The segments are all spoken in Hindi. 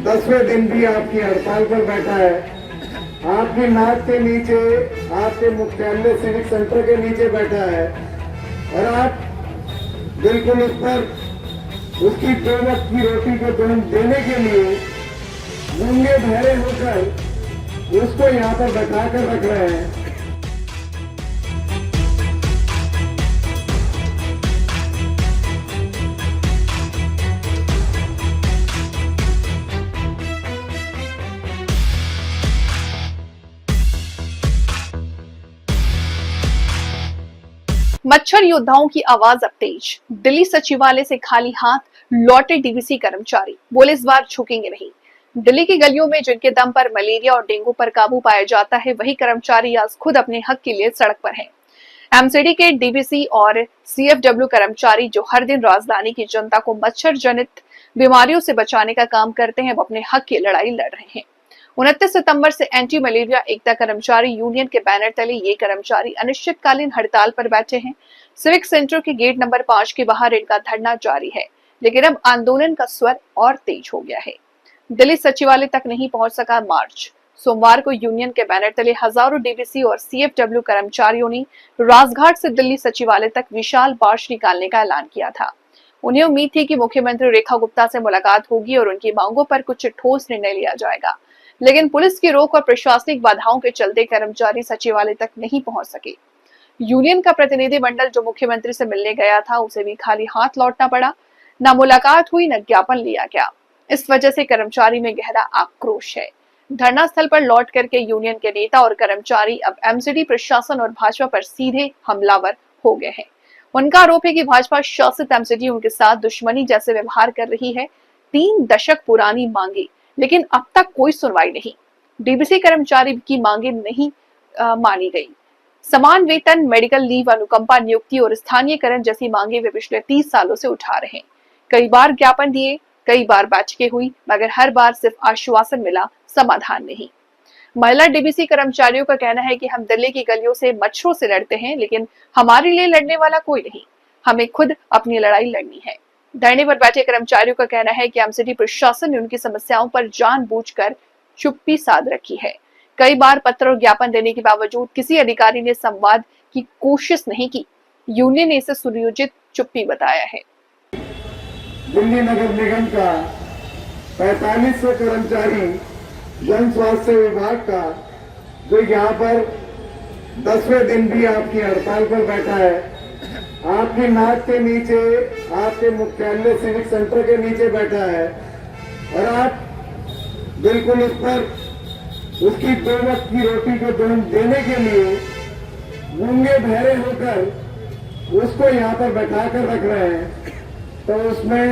10वें दिन भी आपकी हड़ताल पर बैठा है। आपकी नाक के नीचे, आपके मुख्यालय सिविक सेंटर के नीचे बैठा है और आप बिल्कुल उस पर उसकी 2 वक्त की रोटी को देने के लिए गूंगे बहरे होकर उसको यहाँ पर बैठा कर रख रहे हैं। मच्छर योद्धाओं की आवाज अब तेज। दिल्ली सचिवालय से खाली हाथ लौटे डीवीसी कर्मचारी बोले इस बार झुकेंगे नहीं। दिल्ली की गलियों में जिनके दम पर मलेरिया और डेंगू पर काबू पाया जाता है, वही कर्मचारी आज खुद अपने हक के लिए सड़क पर हैं। एमसीडी के डीवीसी और सीएफडब्ल्यू कर्मचारी जो हर दिन राजधानी की जनता को मच्छर जनित बीमारियों से बचाने का काम करते हैं, वो अपने हक की लड़ाई लड़ रहे हैं। 29 सितंबर से एंटी मलेरिया एकता कर्मचारी यूनियन के बैनर तले ये कर्मचारी अनिश्चितकालीन हड़ताल पर बैठे हैं। सिविक सेंटर के गेट नंबर 5 के बाहर इनका धरना जारी है, लेकिन अब आंदोलन का स्वर और तेज हो गया है। दिल्ली सचिवालय तक नहीं पहुंच सका मार्च। सोमवार को यूनियन के बैनर तले हजारों डीवीसी और सीएफडब्ल्यू कर्मचारियों ने राजघाट से दिल्ली सचिवालय तक विशाल मार्च निकालने का ऐलान किया था। उन्हें उम्मीद थी कि मुख्यमंत्री रेखा गुप्ता से मुलाकात होगी और उनकी मांगों पर कुछ ठोस निर्णय लिया जाएगा, लेकिन पुलिस की रोक और प्रशासनिक बाधाओं के चलते कर्मचारी सचिवालय तक नहीं पहुंच सके। यूनियन का प्रतिनिधिमंडल जो मुख्यमंत्री से मिलने गया था, उसे भी खाली हाथ लौटना पड़ा। न मुलाकात हुई, न ज्ञापन लिया गया। इस वजह से कर्मचारी में गहरा आक्रोश है। धरना स्थल पर लौट करके यूनियन के नेता और कर्मचारी अब एमसीडी प्रशासन और भाजपा पर सीधे हमलावर हो गए हैं। उनका आरोप है कि भाजपा शासित एमसीडी उनके साथ दुश्मनी जैसे व्यवहार कर रही है। 3 दशक पुरानी मांगे, लेकिन अब तक कोई सुनवाई नहीं। डीवीसी कर्मचारी की मांगे नहीं मानी गई। समान वेतन, मेडिकल लीव, अनुकंपा नियुक्ति और स्थानीयकरण जैसी मांगे वे पिछले 30 सालों से उठा रहे हैं। कई बार ज्ञापन दिए, कई बार बैठकें हुई, मगर हर बार सिर्फ आश्वासन मिला, समाधान नहीं। महिला डीवीसी कर्मचारियों का कहना है कि हम दिल्ली की गलियों से मच्छरों से लड़ते हैं, लेकिन हमारे लिए लड़ने वाला कोई नहीं। हमें खुद अपनी लड़ाई लड़नी है। धरने पर बैठे कर्मचारियों का कहना है कि एमसीडी प्रशासन ने उनकी समस्याओं पर जानबूझकर चुप्पी साध रखी है। कई बार पत्र और ज्ञापन देने के बावजूद किसी अधिकारी ने संवाद की कोशिश नहीं की। यूनियन ने इसे सुनियोजित चुप्पी बताया है। दिल्ली नगर निगम का 4500 कर्मचारी जन स्वास्थ्य विभाग का जो यहाँ पर 10वें दिन भी आपकी हड़ताल पर बैठा है। आपकी नाक के नीचे, आपके मुख्यालय सिविक सेंटर के नीचे बैठा है और आप बिल्कुल उस पर उसकी 2 वक्त की रोटी को देने के लिए गूंगे बहरे होकर उसको यहाँ पर बैठा कर रख रहे हैं। तो उसमें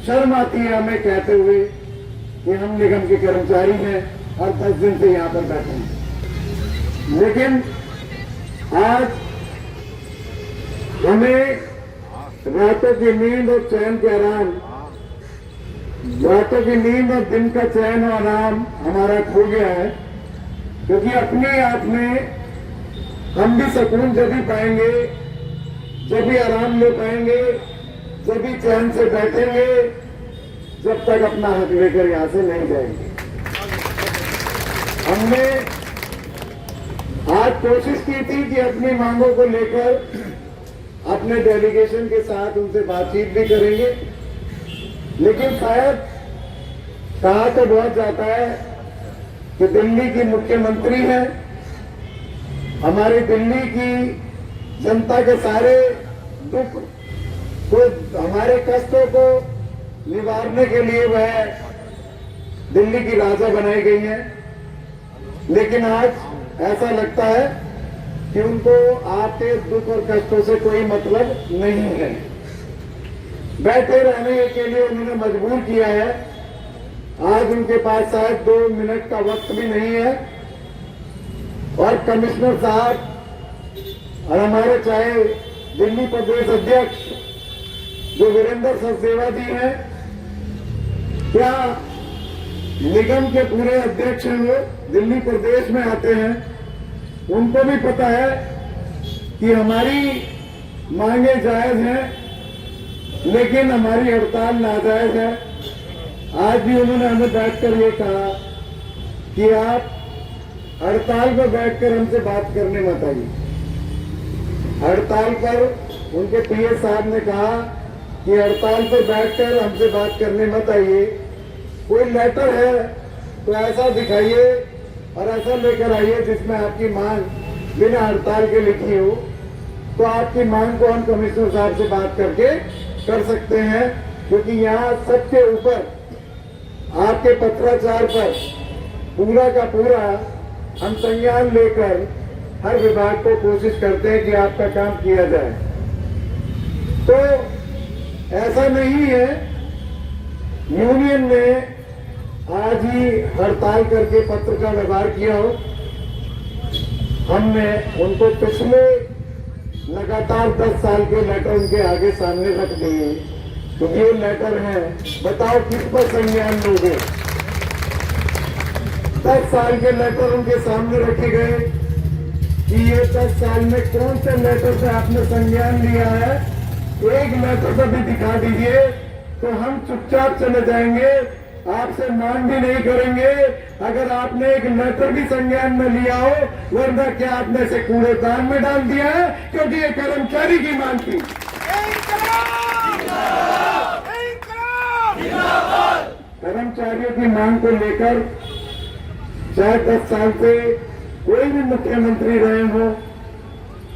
शर्म आती है हमें कहते हुए कि हम निगम के कर्मचारी हैं और 10 दिन से यहाँ पर बैठे हैं। लेकिन आज हमें रातों की नींद और चैन के आराम, रातों की नींद और दिन का चैन और आराम हमारा खो गया है, क्योंकि अपने आप में हम भी सुकून जब भी पाएंगे, जब भी आराम ले पाएंगे, जब भी चैन से बैठेंगे, जब तक अपना हक लेकर यहां से नहीं जाएंगे। हमने आज कोशिश की थी कि अपनी मांगों को लेकर अपने डेलीगेशन के साथ उनसे बातचीत भी करेंगे, लेकिन शायद कहा तो बहुत जाता है कि दिल्ली की मुख्यमंत्री है, हमारी दिल्ली की जनता के सारे दुख को, हमारे कष्टों को निवारने के लिए वह दिल्ली की राजा बनाई गई है। लेकिन आज ऐसा लगता है कि उनको आपके दुख और कष्टों से कोई मतलब नहीं है। बैठे रहने के लिए उन्होंने मजबूर किया है। आज उनके पास शायद 2 मिनट का वक्त भी नहीं है और कमिश्नर साहब और हमारे चाहे दिल्ली प्रदेश अध्यक्ष जो वीरेंद्र सचदेवा जी हैं, क्या निगम के पूरे अध्यक्ष हैं, वो दिल्ली प्रदेश में आते हैं, उनको भी पता है कि हमारी मांगे जायज हैं, लेकिन हमारी हड़ताल नाजायज है। आज भी उन्होंने हमें बैठकर ये कहा कि आप हड़ताल पर बैठकर हमसे बात करने मत आइए। हड़ताल पर उनके पीए साहब ने कहा कि हड़ताल पर बैठकर हमसे बात करने मत आइए, कोई लेटर है तो ऐसा दिखाइए और ऐसा लेकर आइए जिसमें आपकी मांग बिना हड़ताल के लिखी हो, तो आपकी मांग को हम कमिश्नर साहब से बात करके कर सकते हैं, क्योंकि यहाँ सबके ऊपर आपके पत्राचार पर पूरा का पूरा हम संज्ञान लेकर हर विभाग को कोशिश करते हैं कि आपका काम किया जाए। तो ऐसा नहीं है यूनियन ने आज ही हड़ताल करके पत्र का व्यवहार किया हो। हमने उनको पिछले लगातार 10 साल के लेटर उनके आगे सामने रख दिए, तो ये लेटर है, बताओ किस पर संज्ञान लोगे। 10 साल के लेटर उनके सामने रखे गए कि ये 10 साल में कौन से लेटर से आपने संज्ञान लिया है, एक लेटर से भी दिखा दीजिए तो हम चुपचाप चले जाएंगे, आपसे मांग भी नहीं करेंगे अगर आपने एक लेटर भी संज्ञान में लिया हो, वरना क्या आपने से कूड़ेदान में डाल दिया है, क्योंकि ये कर्मचारी की मांग थी। कर्मचारियों की मांग को लेकर चाहे 10 साल से कोई भी मुख्यमंत्री रहे हो,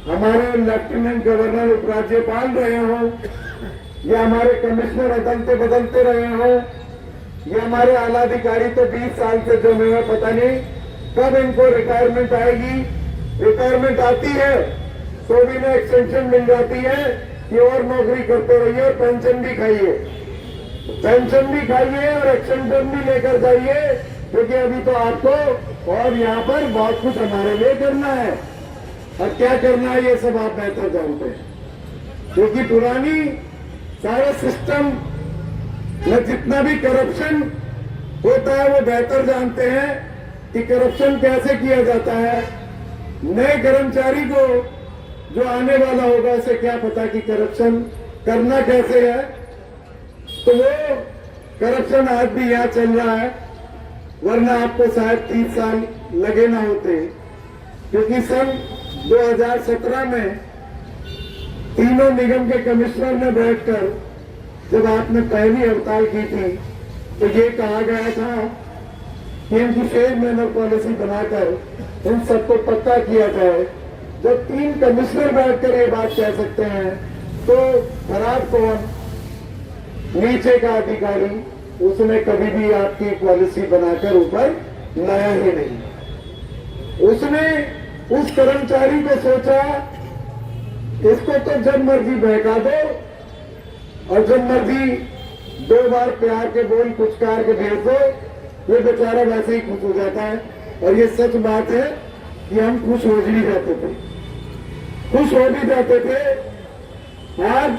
हमारे लेफ्टिनेंट गवर्नर उपराज्यपाल रहे हो, या हमारे कमिश्नर अदलते बदलते रहे हो, या हमारे आला अधिकारी तो 20 साल से जो मैं पता नहीं कब इनको रिटायरमेंट आएगी। रिटायरमेंट आती है तो भी ना एक्सटेंशन मिल जाती है कि और नौकरी करते रहिए और पेंशन भी खाइए, पेंशन भी खाइए और एक्सटेंशन भी लेकर जाइए, क्योंकि अभी तो आपको और यहाँ पर बहुत कुछ हमारे लिए करना है। और क्या करना है ये सब आप बेहतर जानते हैं, क्योंकि पुरानी सारे सिस्टम में जितना भी करप्शन होता है वो बेहतर जानते हैं कि करप्शन कैसे किया जाता है। नए कर्मचारी को जो आने वाला होगा उसे क्या पता कि करप्शन करना कैसे है, तो वो करप्शन आज भी यहाँ चल रहा है, वरना आपको शायद 30 साल लगे ना होते, क्योंकि सन 2017 में तीनों निगम के कमिश्नर ने बैठकर जब आपने पहली हड़ताल की थी तो ये कहा गया था कि इनकी फेयर मैनर पॉलिसी बनाकर इन सबको पक्का किया जाए। जब 3 कमिश्नर बैठकर ये बात कह सकते हैं तो खराब कौन, नीचे का अधिकारी, उसने कभी भी आपकी पॉलिसी बनाकर ऊपर लाया ही नहीं। उसने उस कर्मचारी को सोचा इसको तो जब मर्जी बहका दो और जब मर्जी 2 बार प्यार के बोल पुचकार के भेज दो, ये बेचारा वैसे ही खुश हो जाता है। और ये सच बात है कि हम खुश हो भी जाते थे, खुश हो भी जाते थे। आज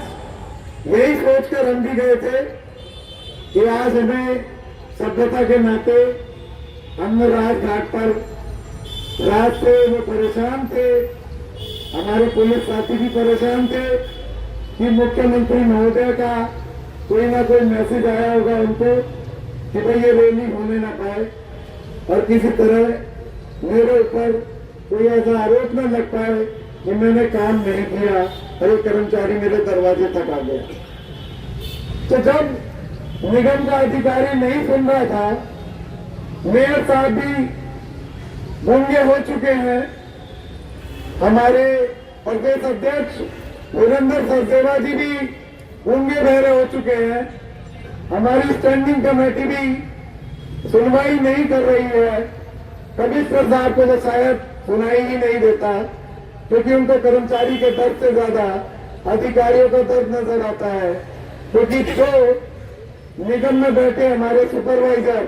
यही सोचकर हम भी गए थे कि आज हमें सभ्यता के नाते हमने राजघाट पर रात से वो परेशान थे, हमारे पुलिस साथी भी परेशान थे कि मुख्यमंत्री महोदय का कोई ना कोई मैसेज आया होगा उनको कि भाई ये रैली होने ना पाए और किसी तरह मेरे ऊपर कोई ऐसा आरोप न लग पाए कि मैंने काम नहीं किया और ये कर्मचारी मेरे दरवाजे तक आ गया। तो जब निगम का अधिकारी नहीं सुन रहा था, मेयर साहब भी गूंगे हो चुके हैं, हमारे प्रदेश अध्यक्ष वीरेंद्र सचदेवा जी भी गूंगे बहरे हो चुके हैं, हमारी स्टैंडिंग कमेटी भी सुनवाई नहीं कर रही है। कमिश्नर साहब को तो शायद सुनाई ही नहीं देता, क्योंकि उनको कर्मचारी के दर्द से ज्यादा अधिकारियों का दर्द नजर आता है। क्योंकि जो निगम में बैठे हमारे सुपरवाइजर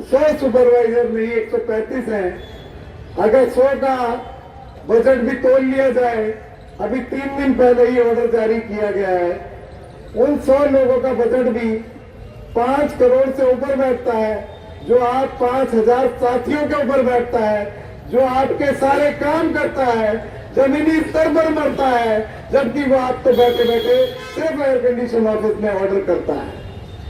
100 सुपरवाइजर नहीं 135 हैं, अगर 100 का बजट भी तोल लिया जाए, अभी 3 दिन पहले ही ऑर्डर जारी किया गया है, उन 100 लोगों का बजट भी 5 करोड़ से ऊपर बैठता है, जो आप 5000 साथियों के ऊपर बैठता है, जो आपके सारे काम करता है, जमीनी स्तर पर मरता है, जबकि वो आपको बैठे बैठे सिर्फ एयर कंडीशन ऑफिस में ऑर्डर करता है।